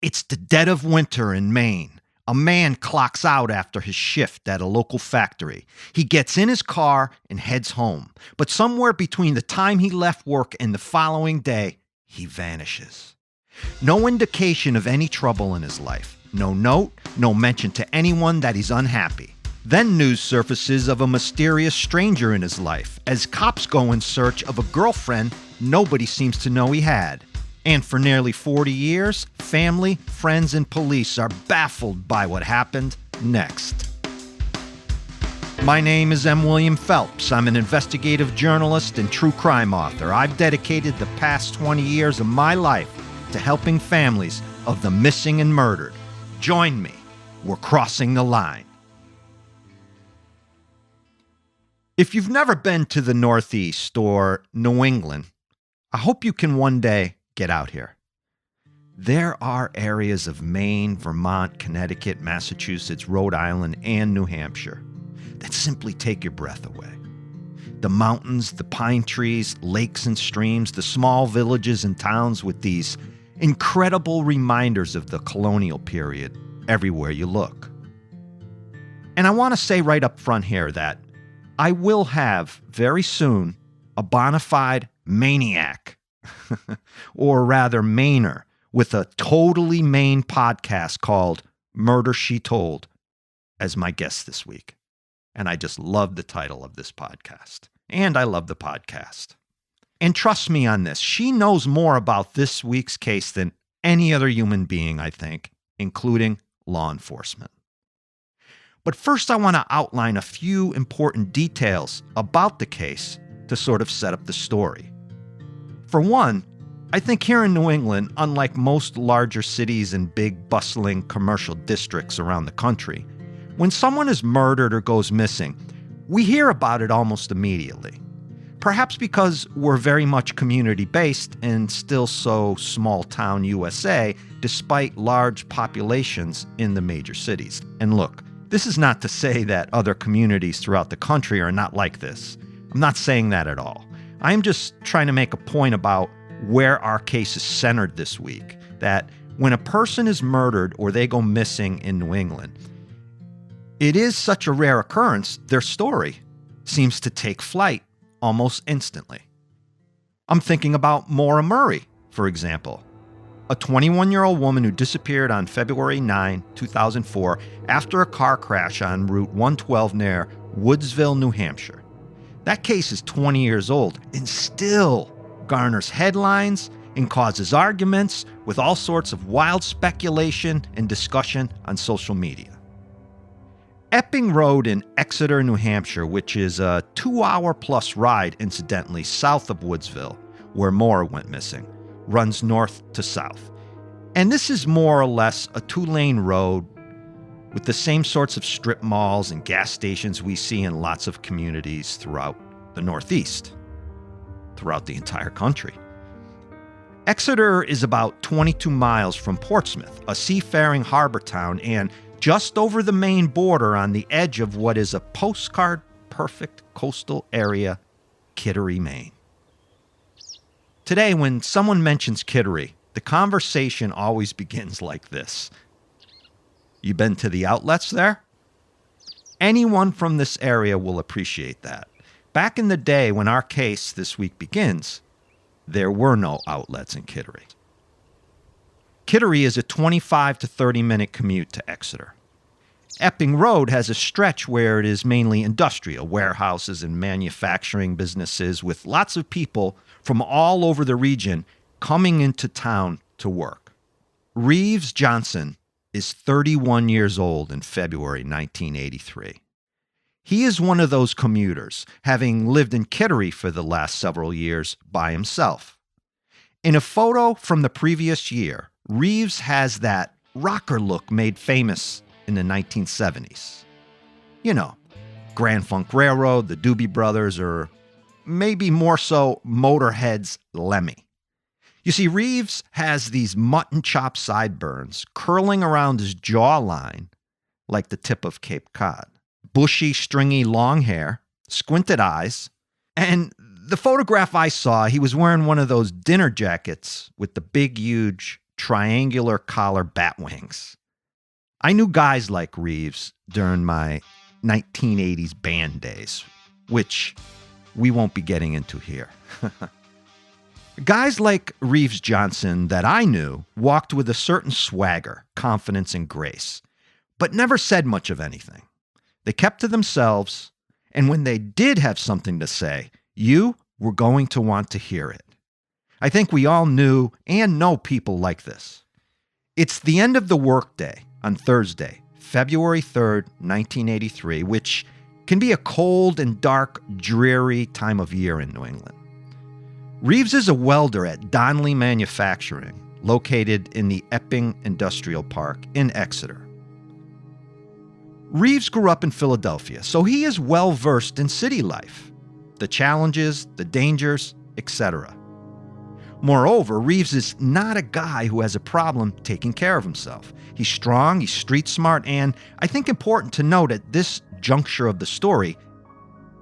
It's the dead of winter in Maine. A man clocks out after his shift at a local factory. He gets in his car and heads home. But somewhere between the time he left work and the following day, he vanishes. No indication of any trouble in his life. No note, no mention to anyone that he's unhappy. Then news surfaces of a mysterious stranger in his life as cops go in search of a girlfriend nobody seems to know he had. And for nearly 40 years, family, friends, and police are baffled by what happened next. My name is M. William Phelps. I'm an investigative journalist and true crime author. I've dedicated the past 20 years of my life to helping families of the missing and murdered. Join me. We're crossing the line. If you've never been to the Northeast or New England, I hope you can one day get out here. There are areas of Maine, Vermont, Connecticut, Massachusetts, Rhode Island, and New Hampshire that simply take your breath away. The mountains, the pine trees, lakes and streams, the small villages and towns with these incredible reminders of the colonial period everywhere you look. And I want to say right up front here that I will have very soon a bona fide Mainiac, or rather Mainer, with a totally Maine podcast called Murder, She Told, as my guest this week. And I just love the title of this podcast. And I love the podcast. And trust me on this, she knows more about this week's case than any other human being, I think, including law enforcement. But first, I want to outline a few important details about the case to sort of set up the story. For one, I think here in New England, unlike most larger cities and big bustling commercial districts around the country, when someone is murdered or goes missing, we hear about it almost immediately. Perhaps because we're very much community-based and still so small-town USA, despite large populations in the major cities. And look, this is not to say that other communities throughout the country are not like this. I'm not saying that at all. I'm just trying to make a point about where our case is centered this week, that when a person is murdered or they go missing in New England, it is such a rare occurrence, their story seems to take flight almost instantly. I'm thinking about Maura Murray, for example, a 21-year-old woman who disappeared on February 9, 2004 after a car crash on Route 112 near Woodsville, New Hampshire. That case is 20 years old and still garners headlines and causes arguments with all sorts of wild speculation and discussion on social media. Epping Road in Exeter, New Hampshire, which is a 2-hour-plus ride, incidentally, south of Woodsville, where Maura went missing, runs north to south. And this is more or less a 2-lane road with the same sorts of strip malls and gas stations we see in lots of communities throughout the Northeast, throughout the entire country. Exeter is about 22 miles from Portsmouth, a seafaring harbor town, and just over the Maine border on the edge of what is a postcard-perfect coastal area, Kittery, Maine. Today, when someone mentions Kittery, the conversation always begins like this. You been to the outlets there? Anyone from this area will appreciate that. Back in the day when our case this week begins, there were no outlets in Kittery. Kittery is a 25 to 30-minute commute to Exeter. Epping Road has a stretch where it is mainly industrial, warehouses and manufacturing businesses with lots of people from all over the region coming into town to work. Reeves Johnson is 31 years old in February 1983. He is one of those commuters, having lived in Kittery for the last several years by himself. In a photo from the previous year, Reeves has that rocker look made famous in the 1970s. You know, Grand Funk Railroad, the Doobie Brothers, or maybe more so Motorhead's Lemmy. You see, Reeves has these mutton chop sideburns curling around his jawline like the tip of Cape Cod. Bushy, stringy, long hair, squinted eyes, and the photograph I saw, he was wearing one of those dinner jackets with the big, huge triangular collar bat wings. I knew guys like Reeves during my 1980s band days, which we won't be getting into here. Guys like Reeves Johnson that I knew walked with a certain swagger, confidence, and grace, but never said much of anything. They kept to themselves, and when they did have something to say, you were going to want to hear it. I think we all knew and know people like this. It's the end of the workday on Thursday, February 3rd, 1983, which can be a cold and dark, dreary time of year in New England. Reeves is a welder at Donnelly Manufacturing, located in the Epping Industrial Park in Exeter. Reeves grew up in Philadelphia, so he is well versed in city life, the challenges, the dangers, etc. Moreover, Reeves is not a guy who has a problem taking care of himself. He's strong, he's street smart, and I think important to note at this juncture of the story,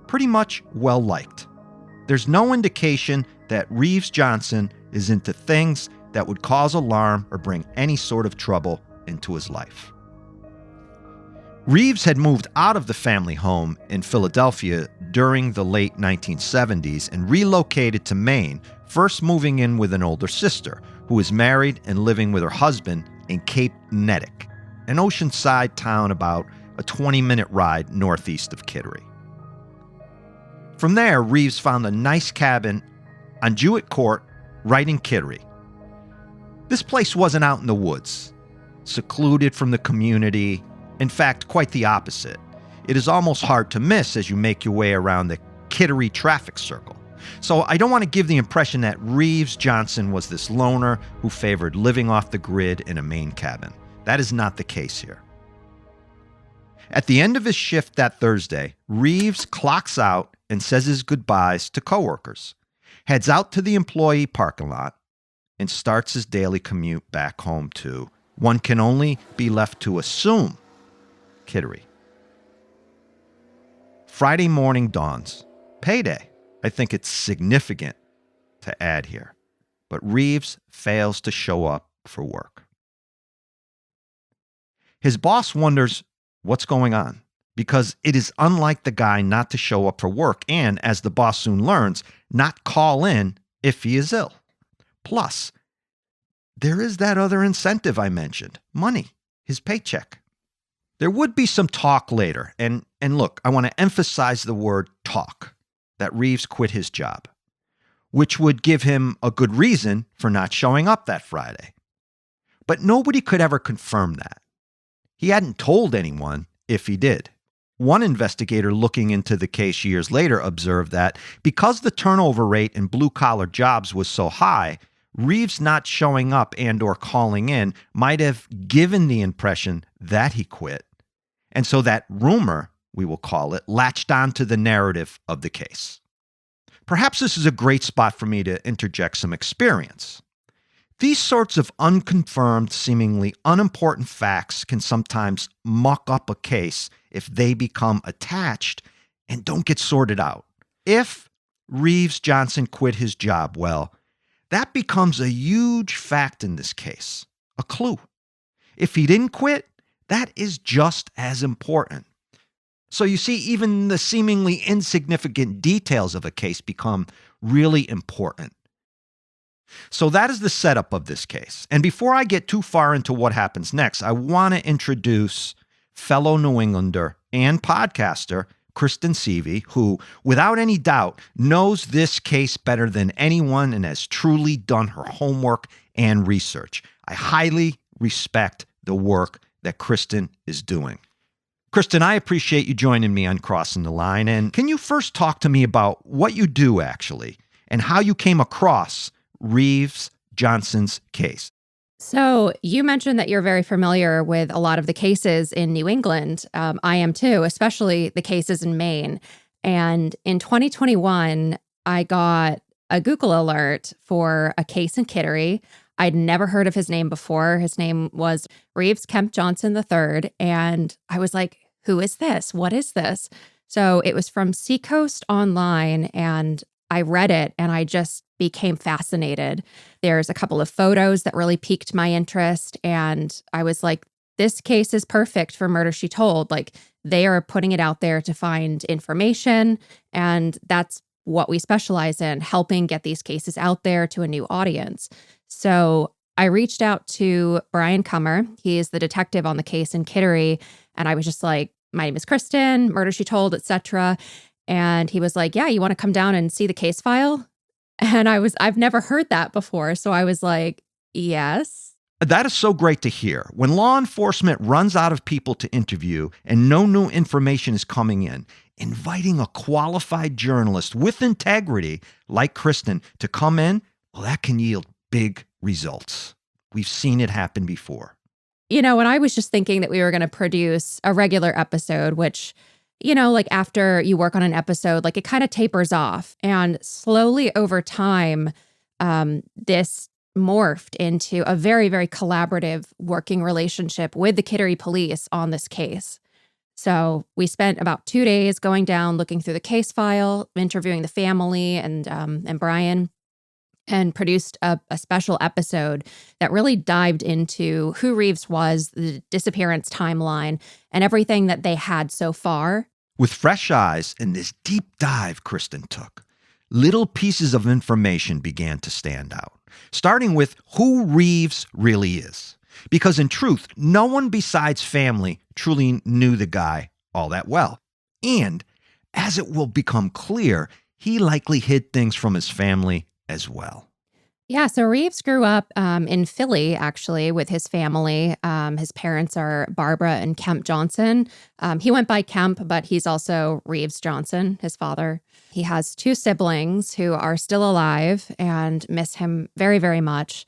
pretty much well liked. There's no indication that Reeves Johnson is into things that would cause alarm or bring any sort of trouble into his life. Reeves had moved out of the family home in Philadelphia during the late 1970s and relocated to Maine, first moving in with an older sister who is married and living with her husband in Cape Nettic, an oceanside town about a 20-minute ride northeast of Kittery. From there, Reeves found a nice cabin on Jewett Court right in Kittery. This place wasn't out in the woods, secluded from the community. In fact, quite the opposite. It is almost hard to miss as you make your way around the Kittery traffic circle. So I don't want to give the impression that Reeves Johnson was this loner who favored living off the grid in a Maine cabin. That is not the case here. At the end of his shift that Thursday, Reeves clocks out and says his goodbyes to coworkers, heads out to the employee parking lot, and starts his daily commute back home to, one can only be left to assume, Kittery. Friday morning dawns. Payday. I think it's significant to add here. But Reeves fails to show up for work. His boss wonders what's going on, because it is unlike the guy not to show up for work and, as the boss soon learns, not call in if he is ill. Plus, there is that other incentive I mentioned, money, his paycheck. There would be some talk later, and look, I want to emphasize the word talk, that Reeves quit his job, which would give him a good reason for not showing up that Friday. But nobody could ever confirm that. He hadn't told anyone if he did. One investigator looking into the case years later observed that because the turnover rate in blue-collar jobs was so high, Reeves not showing up and/or calling in might have given the impression that he quit. And so that rumor, we will call it, latched onto the narrative of the case. Perhaps this is a great spot for me to interject some experience. These sorts of unconfirmed, seemingly unimportant facts can sometimes muck up a case if they become attached and don't get sorted out. If Reeves Johnson quit his job, well, that becomes a huge fact in this case, a clue. If he didn't quit, that is just as important. So you see, even the seemingly insignificant details of a case become really important. So that is the setup of this case. And before I get too far into what happens next, I want to introduce fellow New Englander and podcaster Kristen Seavey, who, without any doubt, knows this case better than anyone and has truly done her homework and research. I highly respect the work that Kristen is doing. Kristen, I appreciate you joining me on Crossing the Line. And can you first talk to me about what you do actually and how you came across Reeves Johnson's case? So you mentioned that you're very familiar with a lot of the cases in New England. I am too, especially the cases in Maine. And in 2021, I got a Google alert for a case in Kittery. I'd never heard of his name before. His name was Reeves Kemp Johnson III. And I was like, who is this? What is this? So it was from Seacoast Online, and I read it and I just became fascinated. There's a couple of photos that really piqued my interest. And I was like, this case is perfect for Murder, She Told. Like, they are putting it out there to find information. And that's what we specialize in, helping get these cases out there to a new audience. So I reached out to Brian Kummer. He is the detective on the case in Kittery. And I was just like, my name is Kristen, Murder, She Told, etc. And he was like, yeah, you want to come down and see the case file? And I've never heard that before. So I was like, yes. That is so great to hear. When law enforcement runs out of people to interview and no new information is coming in, inviting a qualified journalist with integrity like Kristen to come in, well, that can yield big results. We've seen it happen before. And I was just thinking that we were going to produce a regular episode, which, like after you work on an episode, like it kind of tapers off. And slowly over time, this morphed into a very, very collaborative working relationship with the Kittery police on this case. So we spent about 2 days going down, looking through the case file, interviewing the family and Brian, and produced a special episode that really dived into who Reeves was, the disappearance timeline, and everything that they had so far. With fresh eyes and this deep dive Kristen took, little pieces of information began to stand out, starting with who Reeves really is. Because in truth, no one besides family truly knew the guy all that well. And as it will become clear, he likely hid things from his family as well. Yeah, so Reeves grew up in Philly, actually, with his family. His parents are Barbara and Kemp Johnson. He went by Kemp, but he's also Reeves Johnson, his father. He has 2 siblings who are still alive and miss him very, very much.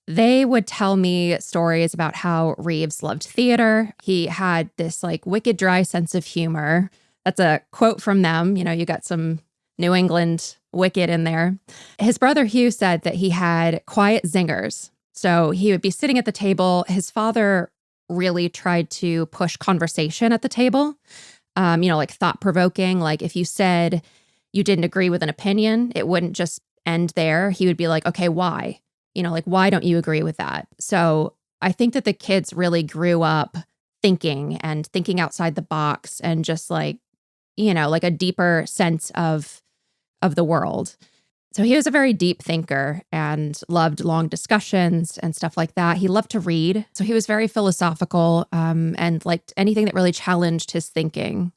They would tell me stories about how Reeves loved theater. He had this like wicked dry sense of humor. That's a quote from them. You got some New England wicked in there. His brother Hugh said that he had quiet zingers. So he would be sitting at the table. His father really tried to push conversation at the table, like thought-provoking. Like if you said you didn't agree with an opinion, it wouldn't just end there. He would be like, okay, why? Like, why don't you agree with that? So I think that the kids really grew up thinking outside the box and just like a deeper sense of the world. So he was a very deep thinker and loved long discussions and stuff like that. He loved to read. So he was very philosophical and liked anything that really challenged his thinking.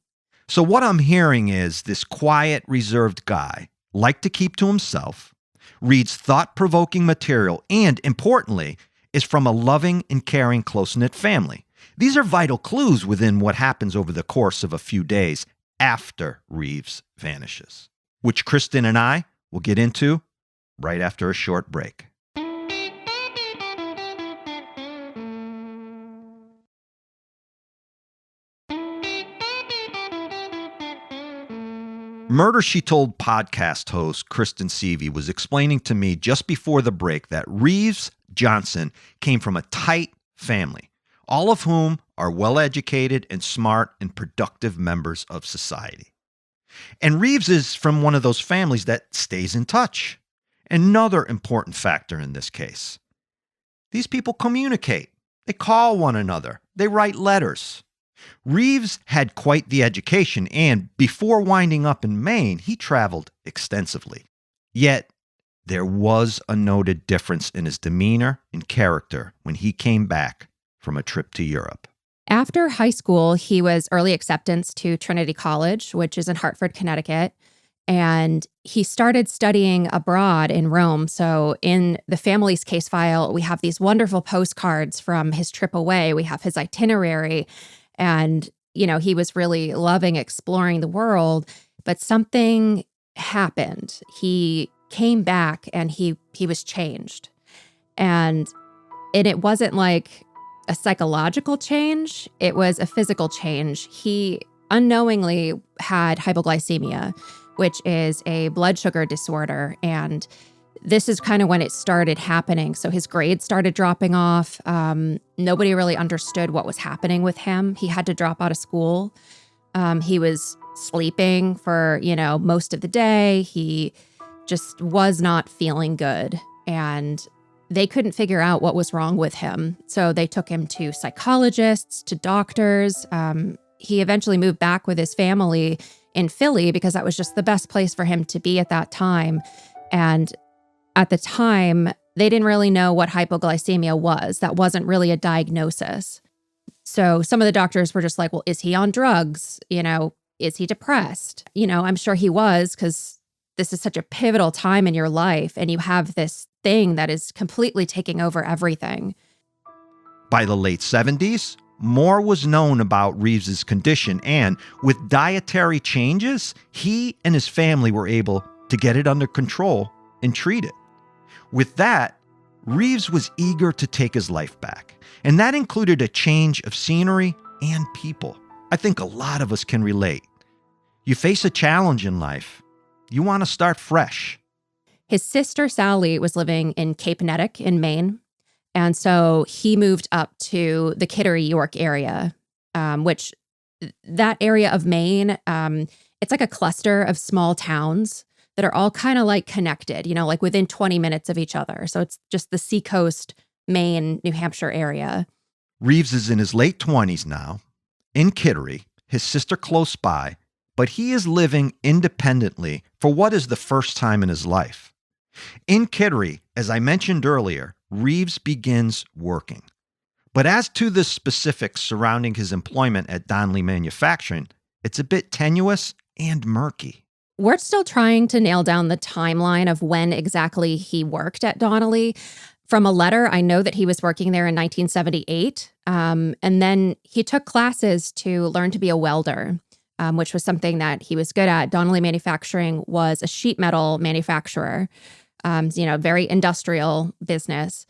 So what I'm hearing is this quiet, reserved guy liked to keep to himself, reads thought-provoking material, and importantly, is from a loving and caring close-knit family. These are vital clues within what happens over the course of a few days after Reeves vanishes, which Kristen and I will get into right after a short break. Murder, She Told podcast host Kristen Seavey was explaining to me just before the break that Reeves Johnson came from a tight family, all of whom are well-educated and smart and productive members of society. And Reeves is from one of those families that stays in touch. Another important factor in this case. These people communicate. They call one another. They write letters. Reeves had quite the education, and before winding up in Maine, he traveled extensively. Yet, there was a noted difference in his demeanor and character when he came back from a trip to Europe. After high school, he was early acceptance to Trinity College, which is in Hartford, Connecticut, and he started studying abroad in Rome. So in the family's case file, we have these wonderful postcards from his trip away. We have his itinerary. And, he was really loving exploring the world, but something happened. He came back and he was changed. And it wasn't like a psychological change. It was a physical change. He unknowingly had hypoglycemia, which is a blood sugar disorder. And this is kind of when it started happening. So his grades started dropping off. Nobody really understood what was happening with him. He had to drop out of school. He was sleeping for, most of the day. He just was not feeling good. And they couldn't figure out what was wrong with him. So they took him to psychologists, to doctors. He eventually moved back with his family in Philly because that was just the best place for him to be at that time. And at the time, they didn't really know what hypoglycemia was. That wasn't really a diagnosis. So some of the doctors were just like, well, is he on drugs? Is he depressed? I'm sure he was, because this is such a pivotal time in your life and you have this thing that is completely taking over everything. By the late 70s, more was known about Reeves's condition, and with dietary changes, he and his family were able to get it under control and treat it. With that, Reeves was eager to take his life back, and that included a change of scenery and people. I think a lot of us can relate. You face a challenge in life. You want to start fresh. His sister, Sally, was living in Cape Connecticut in Maine. And so he moved up to the Kittery, York area, which that area of Maine, it's like a cluster of small towns that are all kind of like connected, like within 20 minutes of each other. So it's just the seacoast, Maine, New Hampshire area. Reeves is in his late 20s now, in Kittery, his sister close by, but he is living independently for what is the first time in his life. In Kittery, as I mentioned earlier, Reeves begins working. But as to the specifics surrounding his employment at Donnelly Manufacturing, it's a bit tenuous and murky. We're still trying to nail down the timeline of when exactly he worked at Donnelly. From a letter, I know that he was working there in 1978. And then he took classes to learn to be a welder, which was something that he was good at. Donnelly Manufacturing was a sheet metal manufacturer, very industrial business.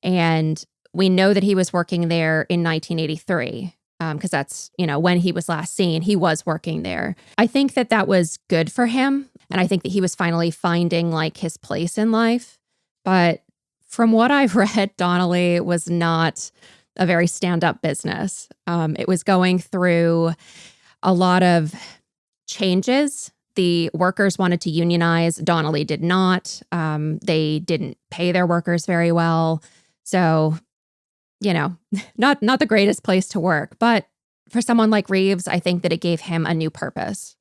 And we know that he was working there in 1983. Because that's, when he was last seen, he was working there. I think that was good for him. And I think that he was finally finding like his place in life. But from what I've read, Donnelly was not a very stand-up business. It was going through a lot of changes. The workers wanted to unionize. Donnelly did not. They didn't pay their workers very well. So not the greatest place to work, but for someone like Reeves, I think that it gave him a new purpose.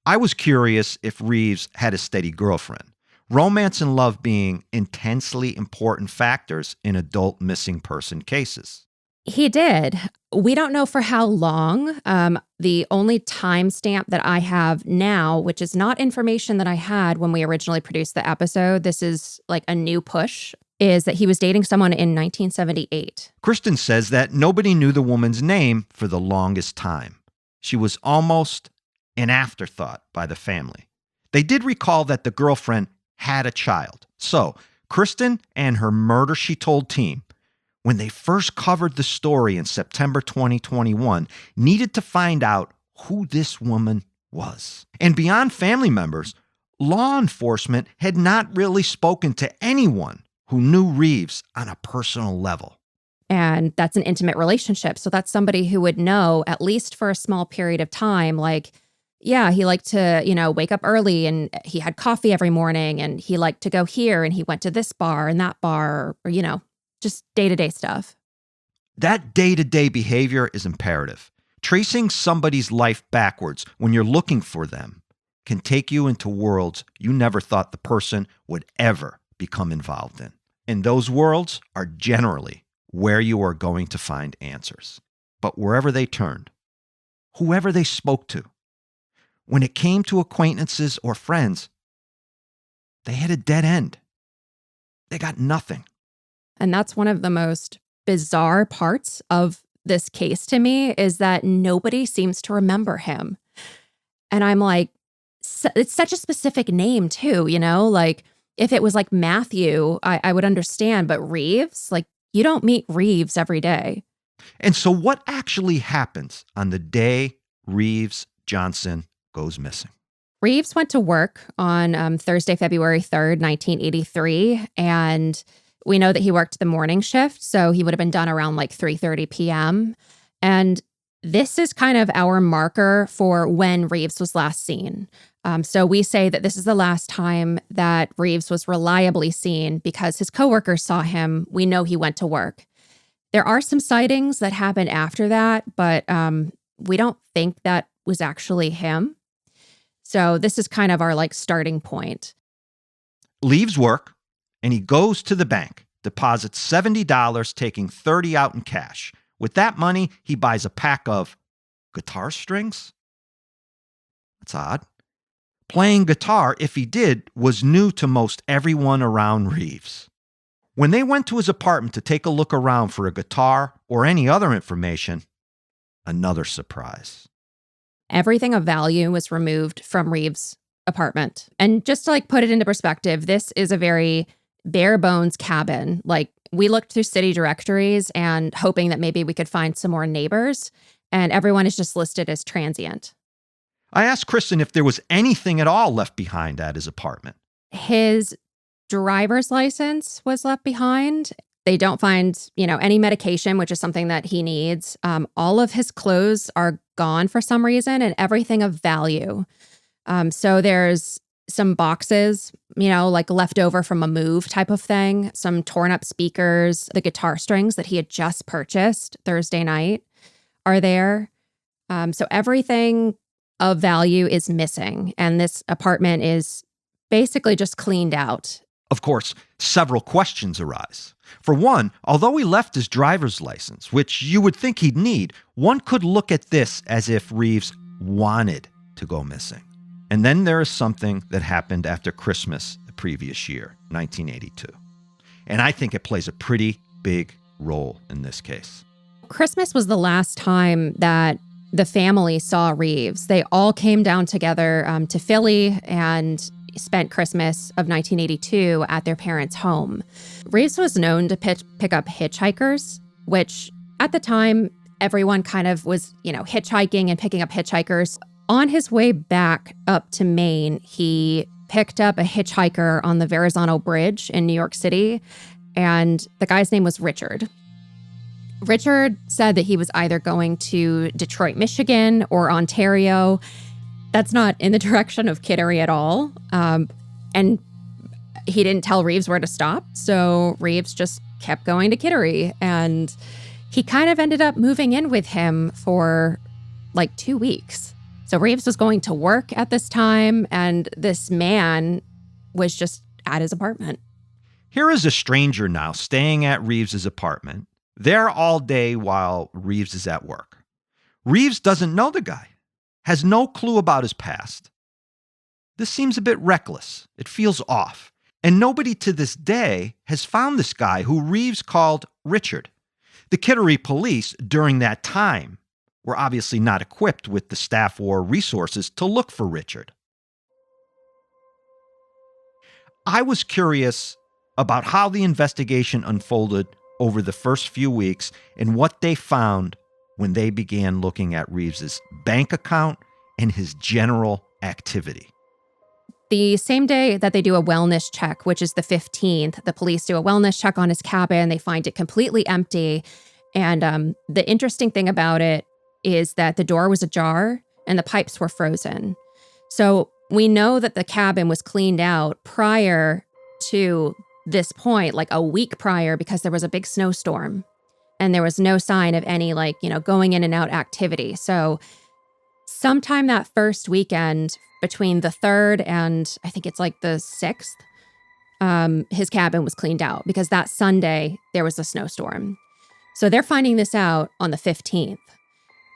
I was curious if Reeves had a steady girlfriend, romance and love being intensely important factors in adult missing person cases. He did. We don't know for how long. The only timestamp that I have now, which is not information that I had when we originally produced the episode, this is like a new push, is that he was dating someone in 1978. Kristen says that nobody knew the woman's name for the longest time. She was almost an afterthought by the family. They did recall that the girlfriend had a child. So, Kristen and her Murder, She Told team, when they first covered the story in September 2021, needed to find out who this woman was. And beyond family members, law enforcement had not really spoken to anyone who knew Reeves on a personal level. And that's an intimate relationship. So that's somebody who would know, at least for a small period of time, like, yeah, he liked to, wake up early and he had coffee every morning and he liked to go here and he went to this bar and that bar or just day-to-day stuff. That day-to-day behavior is imperative. Tracing somebody's life backwards when you're looking for them can take you into worlds you never thought the person would ever become involved in. And those worlds are generally where you are going to find answers. But wherever they turned, whoever they spoke to, when it came to acquaintances or friends, they had a dead end. They got nothing. And that's one of the most bizarre parts of this case to me, is that nobody seems to remember him. And I'm like, it's such a specific name too, like if it was like Matthew, I would understand, but Reeves, like you don't meet Reeves every day. And so what actually happens on the day Reeves Johnson goes missing? Reeves went to work on Thursday, February 3rd, 1983, and we know that he worked the morning shift, so he would have been done around like 3:30 p.m. And This is kind of our marker for when Reeves was last seen. So we say that this is the last time that Reeves was reliably seen because his coworkers saw him. We know he went to work. There are some sightings that happened after that, but we don't think that was actually him. So this is kind of our starting point. Leaves work and he goes to the bank, deposits $70, taking $30 out in cash. With that money, he buys a pack of guitar strings. That's odd. Playing guitar, if he did, was new to most everyone around Reeves. When they went to his apartment to take a look around for a guitar or any other information, another surprise. Everything of value was removed from Reeves' apartment. And just to put it into perspective, this is a very bare bones cabin. We looked through city directories and hoping that maybe we could find some more neighbors, and everyone is just listed as transient. I asked Kristen if there was anything at all left behind at his apartment. His driver's license was left behind. They don't find, any medication, which is something that he needs. All of his clothes are gone for some reason and everything of value. So there's some boxes, left over from a move type of thing, some torn up speakers, the guitar strings that he had just purchased Thursday night are there. So everything of value is missing. And this apartment is basically just cleaned out. Of course, several questions arise. For one, although he left his driver's license, which you would think he'd need, one could look at this as if Reeves wanted to go missing. And then there is something that happened after Christmas the previous year, 1982. And I think it plays a pretty big role in this case. Christmas was the last time that the family saw Reeves. They all came down together to Philly and spent Christmas of 1982 at their parents' home. Reeves was known to pick up hitchhikers, which at the time, everyone kind of was, hitchhiking and picking up hitchhikers. On his way back up to Maine, he picked up a hitchhiker on the Verrazano Bridge in New York City, and the guy's name was Richard. Richard said that he was either going to Detroit, Michigan or Ontario. That's not in the direction of Kittery at all. And he didn't tell Reeves where to stop. So Reeves just kept going to Kittery. And he kind of ended up moving in with him for 2 weeks. So Reeves was going to work at this time. And this man was just at his apartment. Here is a stranger now staying at Reeves's apartment, there all day while Reeves is at work. Reeves doesn't know the guy, has no clue about his past. This seems a bit reckless. It feels off. And nobody to this day has found this guy who Reeves called Richard. The Kittery police, during that time, were obviously not equipped with the staff or resources to look for Richard. I was curious about how the investigation unfolded over the first few weeks and what they found when they began looking at Reeves's bank account and his general activity. The same day that they do a wellness check, which is the 15th, the police do a wellness check on his cabin. They find it completely empty. And the interesting thing about it is that the door was ajar and the pipes were frozen. So we know that the cabin was cleaned out prior to this point, a week prior, because there was a big snowstorm and there was no sign of any going in and out activity. So sometime that first weekend between the 3rd and I think it's the 6th, his cabin was cleaned out because that Sunday there was a snowstorm. So they're finding this out on the 15th.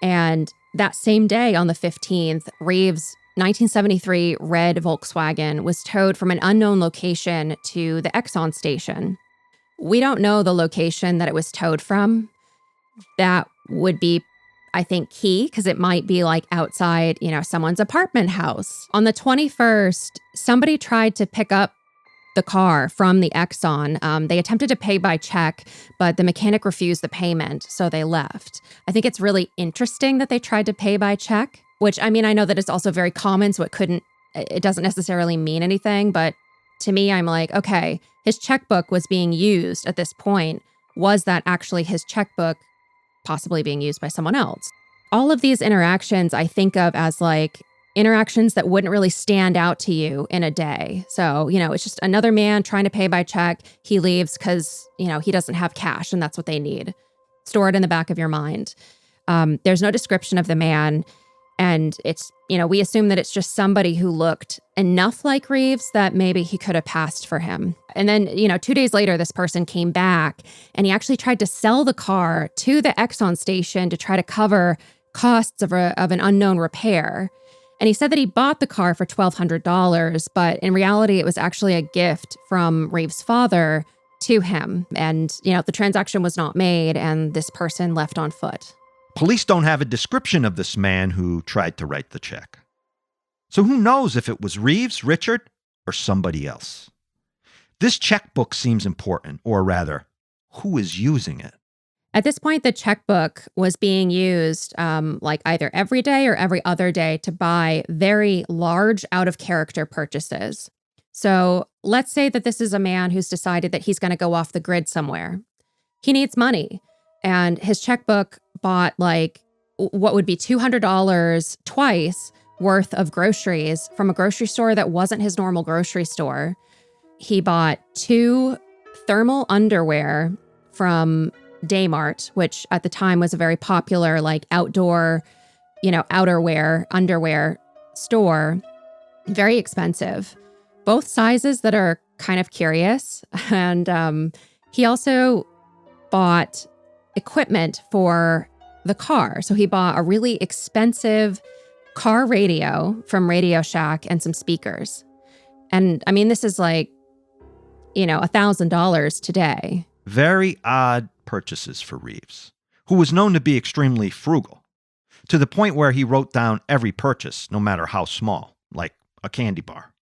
And that same day on the 15th, Reeves' 1973 red Volkswagen was towed from an unknown location to the Exxon station. We don't know the location that it was towed from. That would be, I think, key because it might be outside, someone's apartment house. On the 21st, somebody tried to pick up the car from the Exxon. They attempted to pay by check, but the mechanic refused the payment, so they left. I think it's really interesting that they tried to pay by check, which, I know that it's also very common, so it doesn't necessarily mean anything, but to me, I'm okay, his checkbook was being used at this point. Was that actually his checkbook possibly being used by someone else? All of these interactions I think of as like interactions that wouldn't really stand out to you in a day. So, it's just another man trying to pay by check. He leaves because, he doesn't have cash and that's what they need. Store it in the back of your mind. There's no description of the man. And it's, we assume that it's just somebody who looked enough like Reeves that maybe he could have passed for him. And then, 2 days later, this person came back and he actually tried to sell the car to the Exxon station to try to cover costs of an unknown repair. And he said that he bought the car for $1,200, but in reality, it was actually a gift from Reeves' father to him. And, the transaction was not made and this person left on foot. Police don't have a description of this man who tried to write the check. So who knows if it was Reeves, Richard, or somebody else? This checkbook seems important, or rather, who is using it? At this point, the checkbook was being used like either every day or every other day to buy very large out-of-character purchases. So let's say that this is a man who's decided that he's going to go off the grid somewhere. He needs money. And his checkbook bought like what would be $200 twice worth of groceries from a grocery store that wasn't his normal grocery store. He bought 2 thermal underwear from Daymart, which at the time was a very popular like outdoor, outerwear, underwear store. Very expensive. Both sizes that are kind of curious. And he also bought equipment for the car. So he bought a really expensive car radio from Radio Shack and some speakers. And I mean, this is like, $1,000 today. Very odd purchases for Reeves, who was known to be extremely frugal, to the point where he wrote down every purchase, no matter how small, like a candy bar.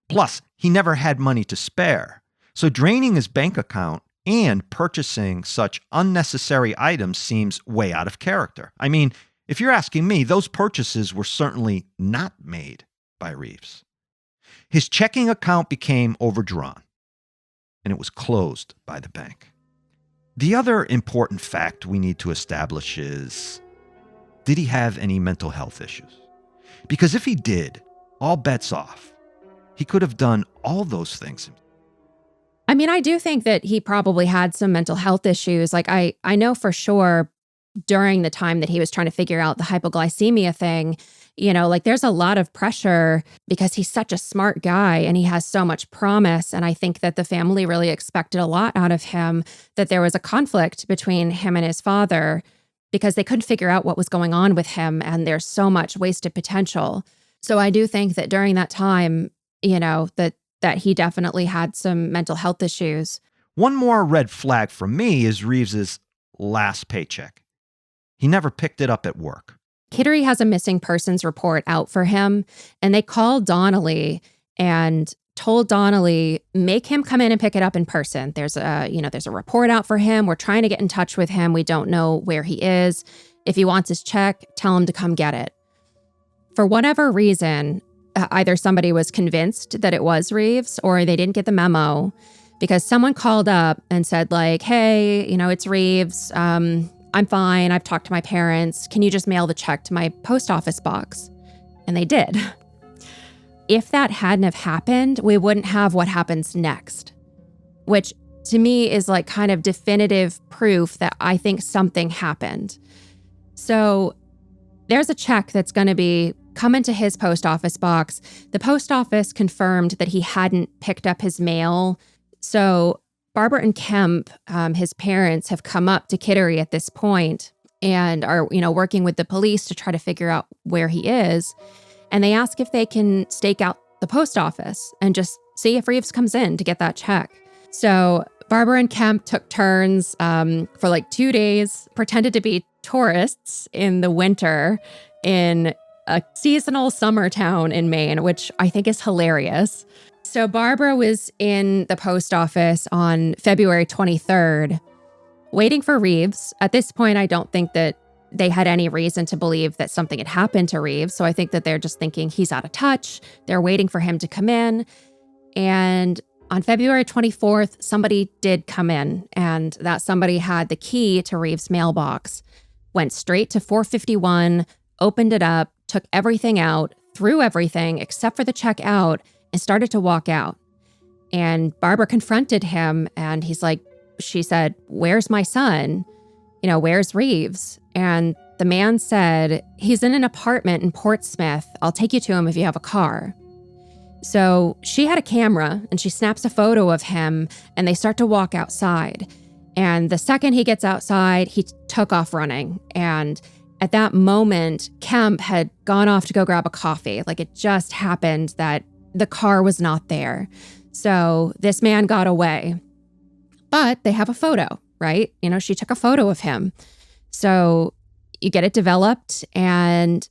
Plus, he never had money to spare, so draining his bank account and purchasing such unnecessary items seems way out of character. I mean, if you're asking me, those purchases were certainly not made by Reeves. His checking account became overdrawn, and it was closed by the bank. The other important fact we need to establish is, did he have any mental health issues? Because if he did, all bets off. He could have done all those things. I mean, I do think that he probably had some mental health issues. Like I know for sure during the time that he was trying to figure out the hypoglycemia thing, like there's a lot of pressure because he's such a smart guy and he has so much promise. And I think that the family really expected a lot out of him, that there was a conflict between him and his father because they couldn't figure out what was going on with him. And there's so much wasted potential. So I do think that during that time, that he definitely had some mental health issues. One more red flag for me is Reeves's last paycheck. He never picked it up at work. Kittery has a missing persons report out for him, and they called Donnelly and told Donnelly, make him come in and pick it up in person. There's a report out for him. We're trying to get in touch with him. We don't know where he is. If he wants his check, tell him to come get it. For whatever reason, either somebody was convinced that it was Reeves or they didn't get the memo because someone called up and said like, hey, it's Reeves. I'm fine. I've talked to my parents. Can you just mail the check to my post office box? And they did. If that hadn't have happened, we wouldn't have what happens next, which to me is like kind of definitive proof that I think something happened. So there's a check that's going to be come into his post office box. The post office confirmed that he hadn't picked up his mail. So Barbara and Kemp, his parents, have come up to Kittery at this point and are, working with the police to try to figure out where he is. And they ask if they can stake out the post office and just see if Reeves comes in to get that check. So Barbara and Kemp took turns for like 2 days, pretended to be tourists in the winter in a seasonal summer town in Maine, which I think is hilarious. So Barbara was in the post office on February 23rd, waiting for Reeves. At this point, I don't think that they had any reason to believe that something had happened to Reeves. So I think that they're just thinking he's out of touch. They're waiting for him to come in. And on February 24th, somebody did come in, and that somebody had the key to Reeves' mailbox. went straight to 451, opened it up, took everything out, threw everything except for the check out, and started to walk out. And Barbara confronted him, and she said, "Where's my son? Where's Reeves?" And the man said, "He's in an apartment in Portsmouth. I'll take you to him if you have a car." So she had a camera, and she snaps a photo of him, and they start to walk outside. And the second he gets outside, he took off running. And at that moment, Kemp had gone off to go grab a coffee. It just happened that the car was not there. So this man got away. But they have a photo, right? She took a photo of him. So you get it developed, and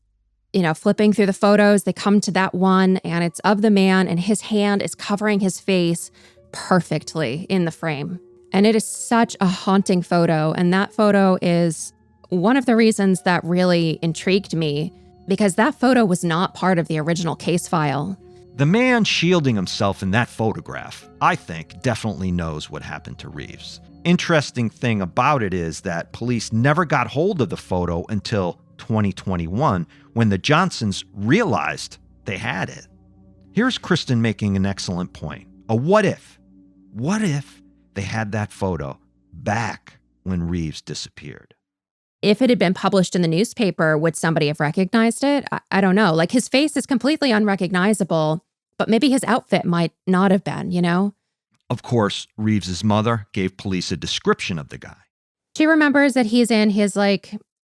flipping through the photos, they come to that one, and it's of the man, and his hand is covering his face perfectly in the frame. And it is such a haunting photo. And that photo is one of the reasons that really intrigued me, because that photo was not part of the original case file. The man shielding himself in that photograph, I think, definitely knows what happened to Reeves. Interesting thing about it is that police never got hold of the photo until 2021, when the Johnsons realized they had it. Here's Kristen making an excellent point. A what if? What if they had that photo back when Reeves disappeared? If it had been published in the newspaper, would somebody have recognized it? I don't know. His face is completely unrecognizable, but maybe his outfit might not have been, Of course, Reeves's mother gave police a description of the guy. She remembers that he's in his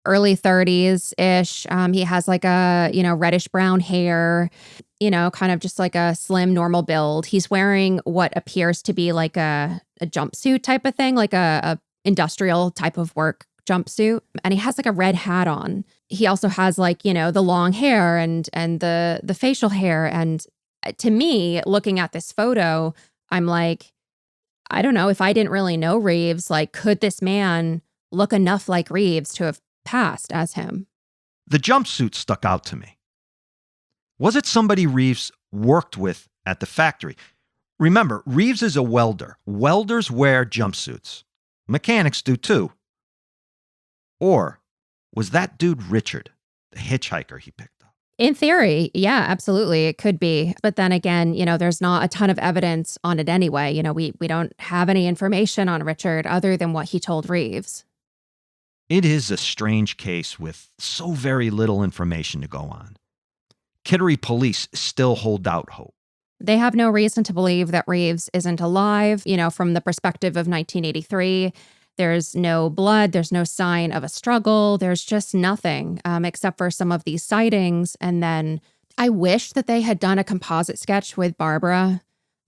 early 30s-ish. He has a, reddish brown hair, kind of just a slim, normal build. He's wearing what appears to be a jumpsuit type of thing, a industrial type of work jumpsuit. And he has a red hat on. He also has the long hair and the facial hair. And to me, looking at this photo, I'm I don't know, if I didn't really know Reeves, could this man look enough like Reeves to have passed as him? The jumpsuit stuck out to me. Was it somebody Reeves worked with at the factory? Remember, Reeves is a welder. Welders wear jumpsuits. Mechanics do too. Or was that dude Richard, the hitchhiker he picked up? In theory, yeah, absolutely. It could be. But then again, there's not a ton of evidence on it anyway. We don't have any information on Richard other than what he told Reeves. It is a strange case with so very little information to go on. Kittery police still hold out hope. They have no reason to believe that Reeves isn't alive. From the perspective of 1983, there's no blood, there's no sign of a struggle, there's just nothing except for some of these sightings. And then I wish that they had done a composite sketch with Barbara.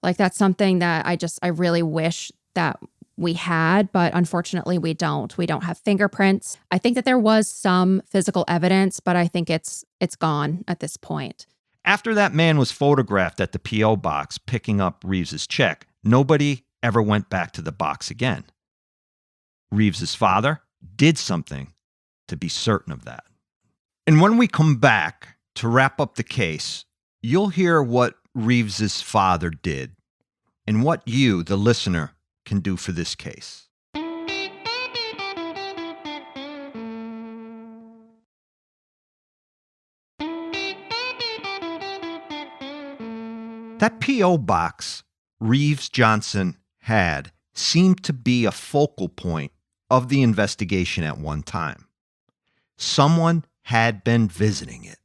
That's something that I really wish that we had, but unfortunately we don't. We don't have fingerprints. I think that there was some physical evidence, but I think it's gone at this point. After that man was photographed at the P.O. box picking up Reeves's check, nobody ever went back to the box again. Reeves's father did something to be certain of that. And when we come back to wrap up the case, you'll hear what Reeves's father did and what you, the listener, can do for this case. That P.O. box Reeves Johnson had seemed to be a focal point of the investigation at one time. Someone had been visiting it.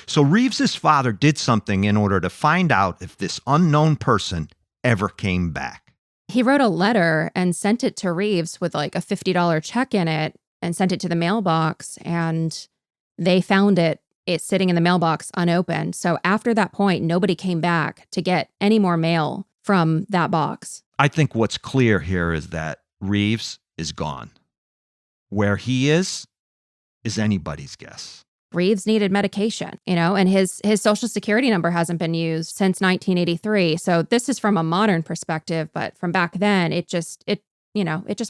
So Reeves's father did something in order to find out if this unknown person ever came back. He wrote a letter and sent it to Reeves with a $50 check in it and sent it to the mailbox, and they found it sitting in the mailbox unopened. So after that point, nobody came back to get any more mail from that box. I think what's clear here is that Reeves is gone. Where he is anybody's guess. Reeves needed medication, and his social security number hasn't been used since 1983. So this is from a modern perspective, but from back then, it just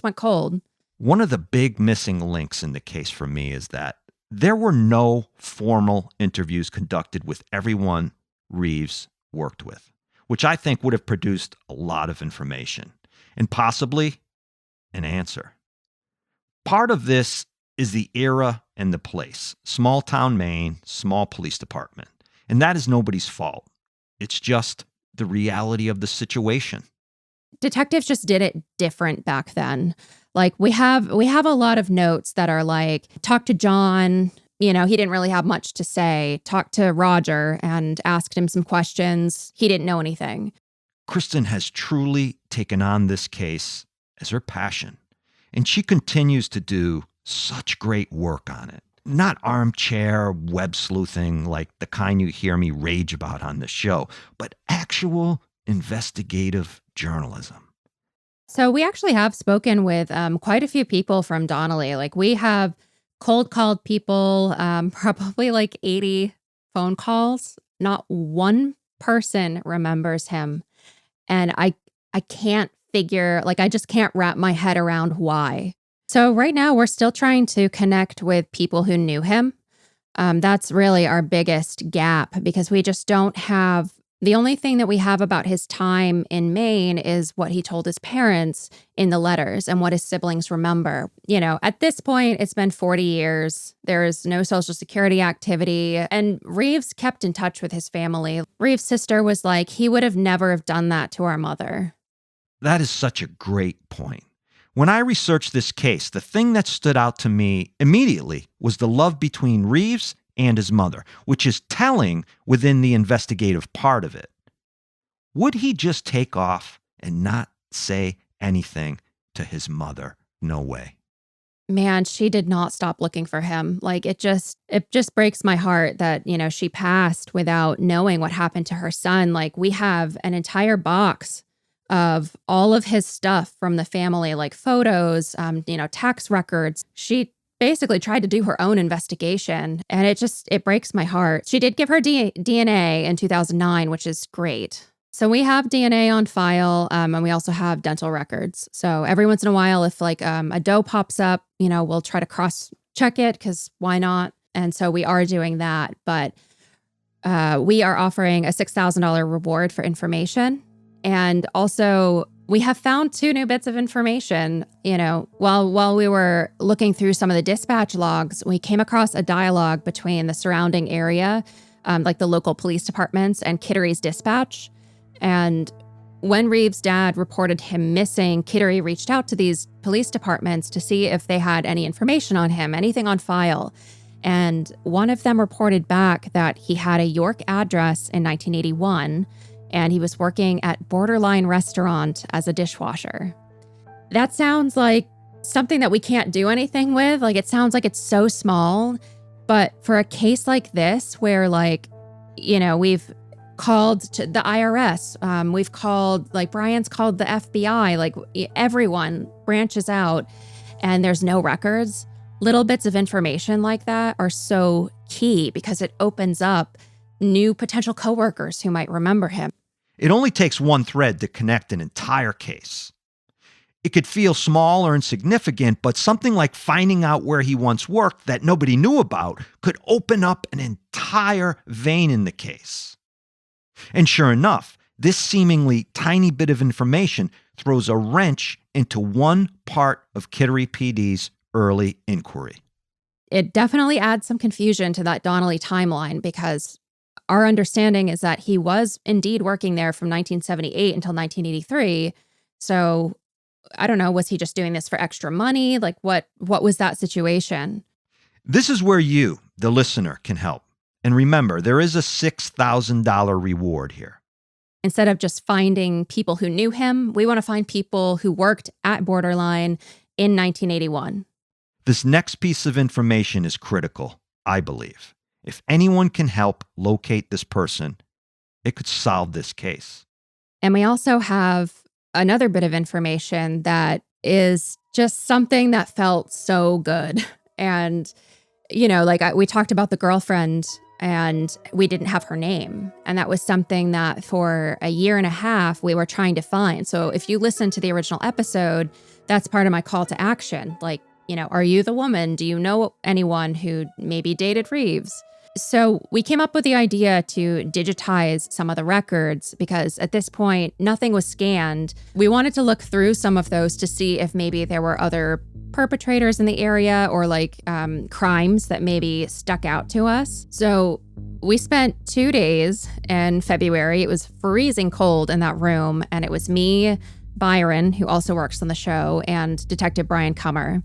went cold. One of the big missing links in the case for me is that there were no formal interviews conducted with everyone Reeves worked with, which I think would have produced a lot of information and possibly an answer. Part of this is the era and the place. Small town Maine, small police department. And that is nobody's fault. It's just the reality of the situation. Detectives just did it different back then. Like we have a lot of notes that are like, talk to John, he didn't really have much to say. Talk to Roger and asked him some questions. He didn't know anything. Kristen has truly taken on this case as her passion, and she continues to do such great work on it. Not armchair web sleuthing like the kind you hear me rage about on the show, but actual investigative journalism. So we actually have spoken with quite a few people from Donnelly. Like we have cold called people, probably like 80 phone calls. Not one person remembers him. And I can't figure, I just can't wrap my head around why. So right now we're still trying to connect with people who knew him. That's really our biggest gap because we just don't have, the only thing that we have about his time in Maine is what he told his parents in the letters and what his siblings remember. At this point, it's been 40 years. There is no Social Security activity. And Reeves kept in touch with his family. Reeves' sister was like, he would have never have done that to our mother. That is such a great point. When I researched this case, the thing that stood out to me immediately was the love between Reeves and his mother, which is telling within the investigative part of it. Would he just take off and not say anything to his mother? No way. Man, she did not stop looking for him. It just breaks my heart that, she passed without knowing what happened to her son. We have an entire box of all of his stuff from the family, like photos, tax records. She basically tried to do her own investigation, and it breaks my heart. She did give her DNA in 2009, which is great. So we have DNA on file, and we also have dental records. So every once in a while, if a doe pops up, we'll try to cross-check it because why not? And so we are doing that, but we are offering a $6,000 reward for information. And also, we have found 2 new bits of information. While we were looking through some of the dispatch logs, we came across a dialogue between the surrounding area, the local police departments and Kittery's dispatch. And when Reeves' dad reported him missing, Kittery reached out to these police departments to see if they had any information on him, anything on file. And one of them reported back that he had a York address in 1981, and he was working at Borderline Restaurant as a dishwasher. That sounds like something that we can't do anything with. It sounds like it's so small. But for a case like this, where we've called to the IRS, we've called, Brian's called the FBI, everyone branches out and there's no records. Little bits of information like that are so key because it opens up new potential coworkers who might remember him. It only takes one thread to connect an entire case. It could feel small or insignificant, but something like finding out where he once worked that nobody knew about could open up an entire vein in the case. And sure enough, this seemingly tiny bit of information throws a wrench into one part of Kittery PD's early inquiry. It definitely adds some confusion to that Donnelly timeline because our understanding is that he was indeed working there from 1978 until 1983. So I don't know, was he just doing this for extra money? What was that situation? This is where you, the listener, can help. And remember, there is a $6,000 reward here. Instead of just finding people who knew him, we want to find people who worked at Borderline in 1981. This next piece of information is critical, I believe. If anyone can help locate this person, it could solve this case. And we also have another bit of information that is just something that felt so good. And, we talked about the girlfriend and we didn't have her name. And that was something that for a year and a half we were trying to find. So if you listen to the original episode, that's part of my call to action. Are you the woman? Do you know anyone who maybe dated Reeves? So we came up with the idea to digitize some of the records because at this point, nothing was scanned. We wanted to look through some of those to see if maybe there were other perpetrators in the area or crimes that maybe stuck out to us. So we spent 2 days in February. It was freezing cold in that room. And it was me, Byron, who also works on the show, and Detective Brian Cummer.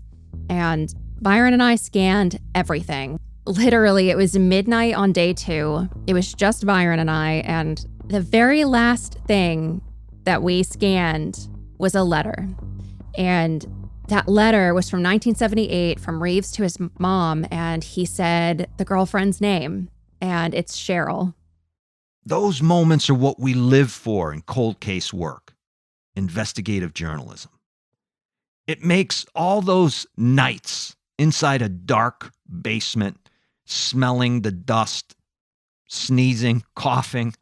And Byron and I scanned everything. Literally, it was midnight on day 2. It was just Byron and I, and the very last thing that we scanned was a letter. And that letter was from 1978 from Reeves to his mom, and he said the girlfriend's name, and it's Cheryl. Those moments are what we live for in cold case work, investigative journalism. It makes all those nights inside a dark basement, smelling the dust, sneezing, coughing,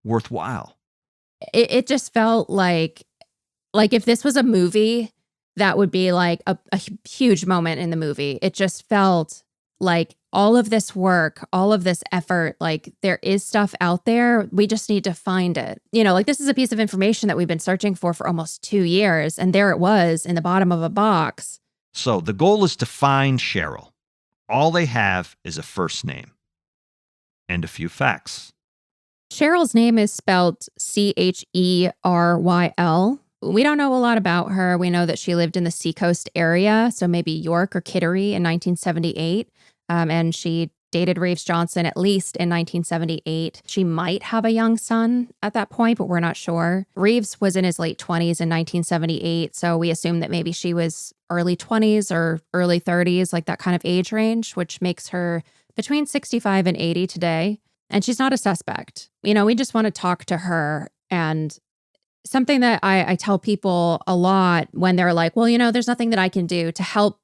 worthwhile. It just felt like if this was a movie, that would be like a huge moment in the movie. It just felt like all of this work, all of this effort, like there is stuff out there. We just need to find it. This is a piece of information that we've been searching for almost 2 years. And there it was in the bottom of a box. So the goal is to find Cheryl. All they have is a first name and a few facts. Cheryl's name is spelled Cheryl. We don't know a lot about her. We know that she lived in the Seacoast area, so maybe York or Kittery in 1978. And she dated Reeves Johnson at least in 1978. She might have a young son at that point, but we're not sure. Reeves was in his late 20s in 1978, so we assume that maybe she was early 20s or early 30s, like that kind of age range, which makes her between 65 and 80 today. And she's not a suspect. We just want to talk to her. And something that I tell people a lot when they're like, well, there's nothing that I can do to help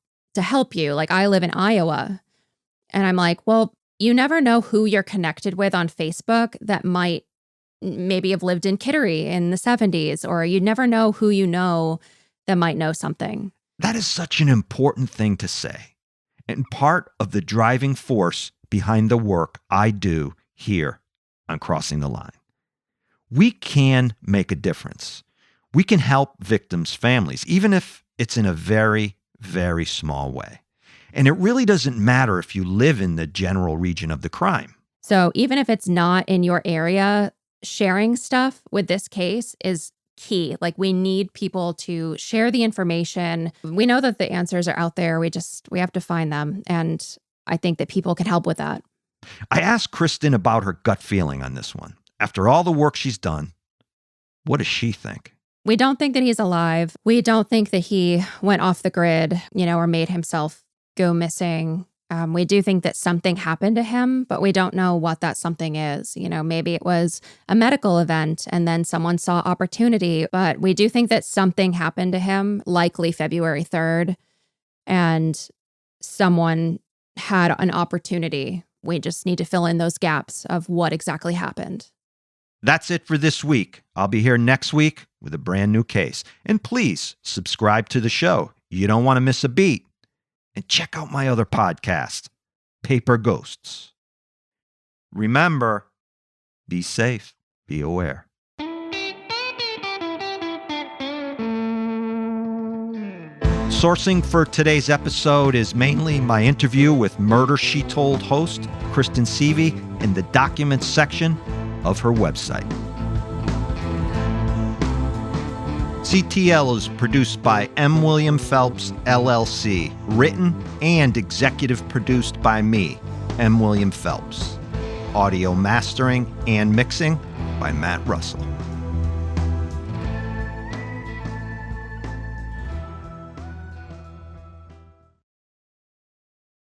you. Like, I live in Iowa. And I'm like, well, you never know who you're connected with on Facebook that might maybe have lived in Kittery in the 70s, or you never know who you know that might know something. That is such an important thing to say, and part of the driving force behind the work I do here on Crossing the Line. We can make a difference. We can help victims' families, even if it's in a very, very small way. And it really doesn't matter if you live in the general region of the crime. So even if it's not in your area, sharing stuff with this case is key. Like, we need people to share the information. We know that the answers are out there. We have to find them. And I think that people can help with that. I asked Kristen about her gut feeling on this one. After all the work she's done, what does she think? We don't think that he's alive. We don't think that he went off the grid, or made himself go missing. We do think that something happened to him, but we don't know what that something is. Maybe it was a medical event and then someone saw opportunity, but we do think that something happened to him, likely February 3rd, and someone had an opportunity. We just need to fill in those gaps of what exactly happened. That's it for this week. I'll be here next week with a brand new case. And please subscribe to the show. You don't want to miss a beat. And check out my other podcast, Paper Ghosts. Remember, be safe, be aware. Sourcing for today's episode is mainly my interview with Murder, She Told host Kristen Seavey in the documents section of her website. CTL is produced by M. William Phelps, LLC, written and executive produced by me, M. William Phelps. Audio mastering and mixing by Matt Russell.